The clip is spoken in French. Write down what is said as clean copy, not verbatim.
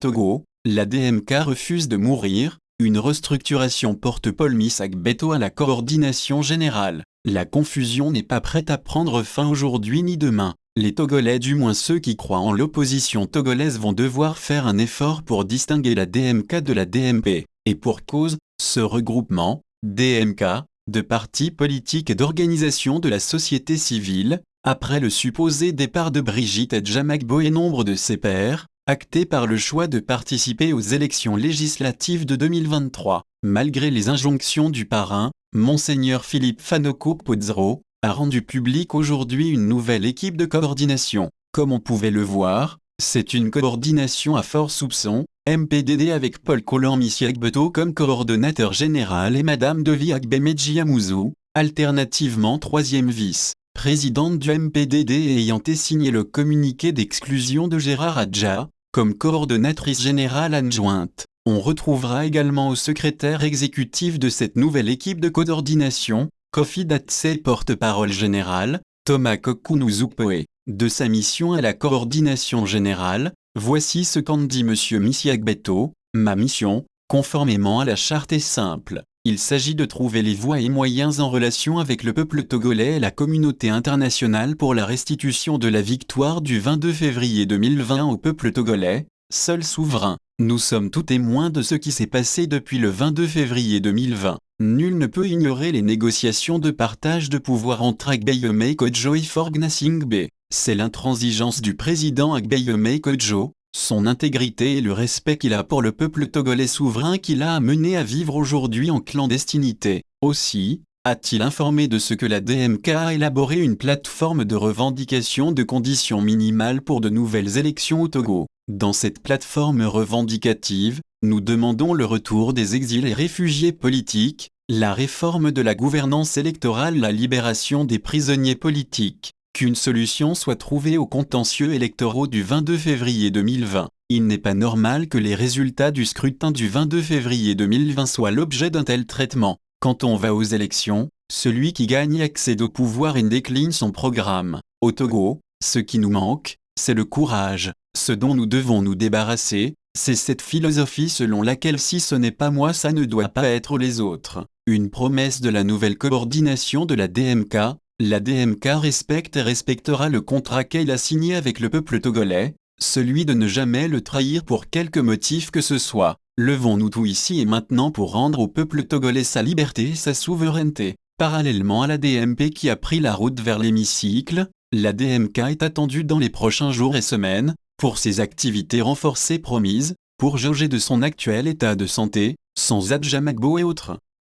Togo, la DMK refuse de mourir, une restructuration porte Paul Missak-Beto à la coordination générale. La confusion n'est pas prête à prendre fin aujourd'hui ni demain. Les Togolais, du moins ceux qui croient en l'opposition togolaise, vont devoir faire un effort pour distinguer la DMK de la DMP. Et pour cause, ce regroupement, DMK, de partis politiques et d'organisations de la société civile, après le supposé départ de Brigitte Adjamagbo et nombre de ses pairs, acté par le choix de participer aux élections législatives de 2023. Malgré les injonctions du parrain, Monseigneur Philippe Fanoko Pozero, a rendu public aujourd'hui une nouvelle équipe de coordination. Comme on pouvait le voir, c'est une coordination à fort soupçon, MPDD avec Paul Kolan Missak-Beto comme coordonnateur général et Madame Devi Agbemejiamuzu, alternativement troisième vice-présidente du MPDD ayant signé le communiqué d'exclusion de Gérard Adja, comme coordonnatrice générale adjointe. On retrouvera également au secrétaire exécutif de cette nouvelle équipe de coordination, Kofi Datsei porte-parole général, Thomas Kokunuzupoe. De sa mission à la coordination générale, voici ce qu'en dit M. Missak-Beto. Ma mission, conformément à la charte, est simple. Il s'agit de trouver les voies et moyens en relation avec le peuple togolais et la communauté internationale pour la restitution de la victoire du 22 février 2020 au peuple togolais, seul souverain. Nous sommes tous témoins de ce qui s'est passé depuis le 22 février 2020. Nul ne peut ignorer les négociations de partage de pouvoir entre Agbeyeme Kojo et Forgnasingbe. C'est l'intransigeance du président Agbeyeme Kojo, son intégrité et le respect qu'il a pour le peuple togolais souverain qui l'a amené à vivre aujourd'hui en clandestinité. Aussi, a-t-il informé de ce que la DMK a élaboré une plateforme de revendication de conditions minimales pour de nouvelles élections au Togo. Dans cette plateforme revendicative, nous demandons le retour des exilés et réfugiés politiques, la réforme de la gouvernance électorale, la libération des prisonniers politiques, qu'une solution soit trouvée aux contentieux électoraux du 22 février 2020. Il n'est pas normal que les résultats du scrutin du 22 février 2020 soient l'objet d'un tel traitement. Quand on va aux élections, celui qui gagne accède au pouvoir et décline son programme. Au Togo, ce qui nous manque, c'est le courage. Ce dont nous devons nous débarrasser, c'est cette philosophie selon laquelle si ce n'est pas moi, ça ne doit pas être les autres. Une promesse de la nouvelle coordination de la DMK. La DMK respecte et respectera le contrat qu'elle a signé avec le peuple togolais, celui de ne jamais le trahir pour quelque motif que ce soit. Levons-nous tout ici et maintenant pour rendre au peuple togolais sa liberté et sa souveraineté. Parallèlement à la DMP qui a pris la route vers l'hémicycle, la DMK est attendue dans les prochains jours et semaines, pour ses activités renforcées promises, pour jauger de son actuel état de santé, sans Adjamagbo et autres.